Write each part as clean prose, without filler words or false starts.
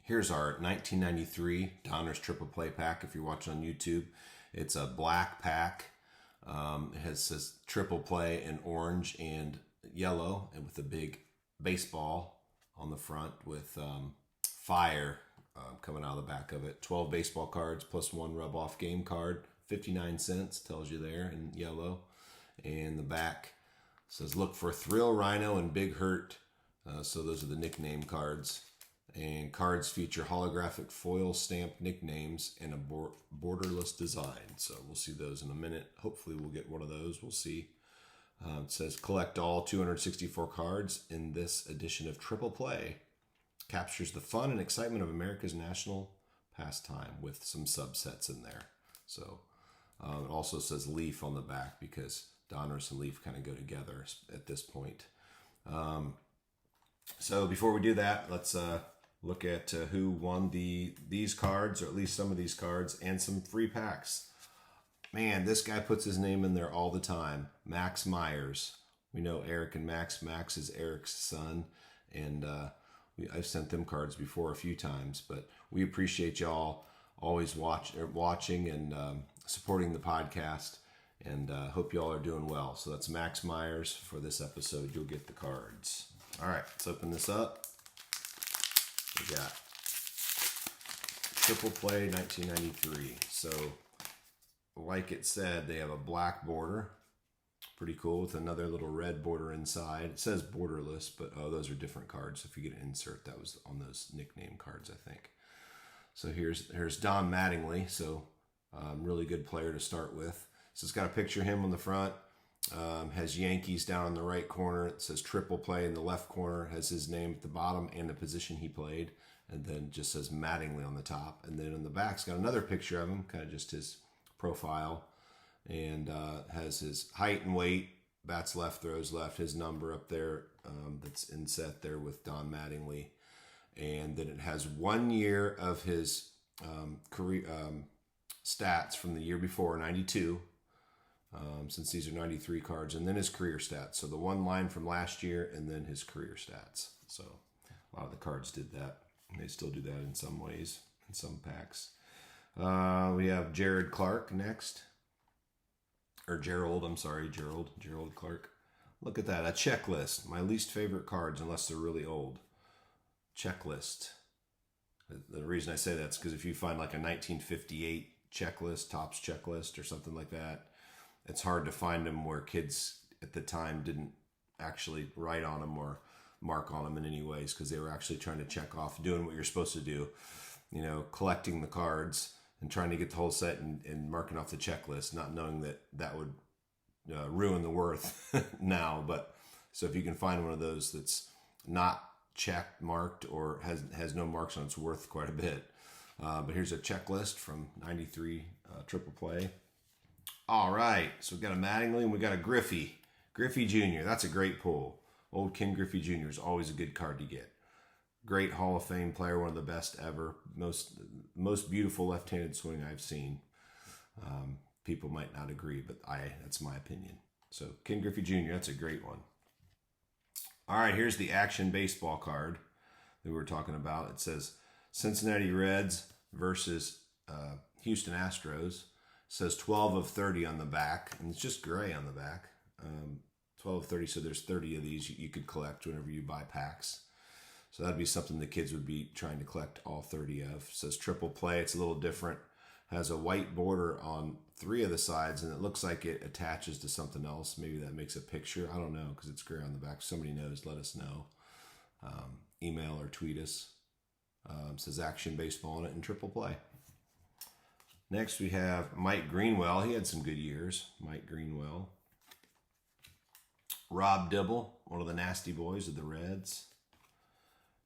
Here's our 1993 Donruss Triple Play pack. If you're watching on YouTube, it's a black pack. It says Triple Play in orange and yellow, and with a big baseball on the front with fire coming out of the back of it. 12 baseball cards plus one rub-off game card. 59 cents, tells you there in yellow. And the back says, look for Thrill, Rhino, and Big Hurt. So those are the nickname cards. And cards feature holographic foil stamped nicknames and a borderless design. So we'll see those in a minute. Hopefully we'll get one of those. We'll see. It says collect all 264 cards in this edition of Triple Play. Captures the fun and excitement of America's national pastime with some subsets in there. So it also says Leaf on the back because Donruss and Leaf kind of go together at this point. So before we do that, let's look at who won these cards, or at least some of these cards, and some free packs. Man, this guy puts his name in there all the time. Max Myers. We know Eric and Max. Max is Eric's son, and I've sent them cards before a few times, but we appreciate y'all always watching and supporting the podcast, and hope y'all are doing well. So that's Max Myers. For this episode, you'll get the cards. All right, let's open this up. We got Triple Play 1993. So, like it said, they have a black border. Pretty cool, with another little red border inside. It says borderless, but those are different cards. If you get an insert, that was on those nickname cards, I think. So here's Don Mattingly. So really good player to start with. So it's got a picture of him on the front. Has Yankees down in the right corner. It says Triple Play in the left corner. Has his name at the bottom and the position he played. And then just says Mattingly on the top. And then in the back, it's got another picture of him, kind of just his profile. And has his height and weight, bats left, throws left, his number up there that's inset there with Don Mattingly. And then it has 1 year of his career stats from the year before, 92, since these are 93 cards, and then his career stats. So the one line from last year and then his career stats. So a lot of the cards did that. They still do that in some ways, in some packs. We have Jared Clark next. Or Gerald, I'm sorry, Gerald Clark. Look at that, a checklist. My least favorite cards, unless they're really old. Checklist. The reason I say that's because if you find like a 1958 checklist, Topps checklist or something like that, it's hard to find them where kids at the time didn't actually write on them or mark on them in any ways, because they were actually trying to check off doing what you're supposed to do, you know, collecting the cards and trying to get the whole set and marking off the checklist, not knowing that would ruin the worth now. But so if you can find one of those that's not checked, marked, or has no marks on, it's worth quite a bit. But here's a checklist from 93 Triple Play. All right, so we've got a Mattingly and we got a Griffey Jr. That's a great pull. Old Ken Griffey Jr. is always a good card to get. Great Hall of Fame player, one of the best ever. Most beautiful left-handed swing I've seen. People might not agree, but that's my opinion. So Ken Griffey Jr., that's a great one. All right, here's the action baseball card that we were talking about. It says Cincinnati Reds versus Houston Astros. It says 12 of 30 on the back, and it's just gray on the back. 12 of 30, so there's 30 of these you could collect whenever you buy packs. So that'd be something the kids would be trying to collect all 30 of. It says Triple Play. It's a little different. Has a white border on 3 of the sides, and it looks like it attaches to something else. Maybe that makes a picture. I don't know, because it's gray on the back. If somebody knows, let us know. Email or tweet us. It says Action Baseball on it in Triple Play. Next, we have Mike Greenwell. He had some good years. Mike Greenwell. Rob Dibble, one of the nasty boys of the Reds.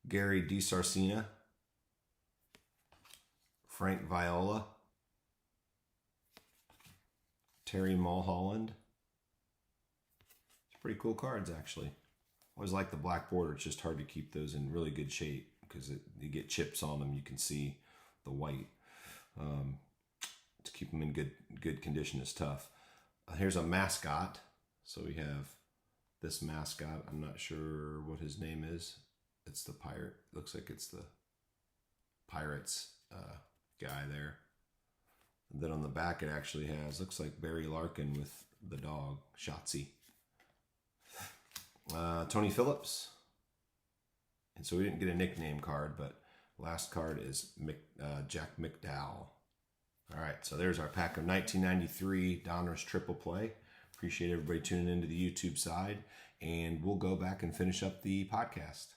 Gary DiSarcina. Frank Viola. Terry Mulholland. It's pretty cool cards, actually. Always like the black border. It's just hard to keep those in really good shape because you get chips on them. You can see the white. To keep them in good condition is tough. Here's a mascot. So we have this mascot. I'm not sure what his name is. It's the pirate. Looks like it's the Pirates guy there. And then on the back it actually has, looks like Barry Larkin with the dog, Shotzi. Tony Phillips. And so we didn't get a nickname card, but last card is Jack McDowell. All right, so there's our pack of 1993 Donruss Triple Play. Appreciate everybody tuning into the YouTube side, and we'll go back and finish up the podcast.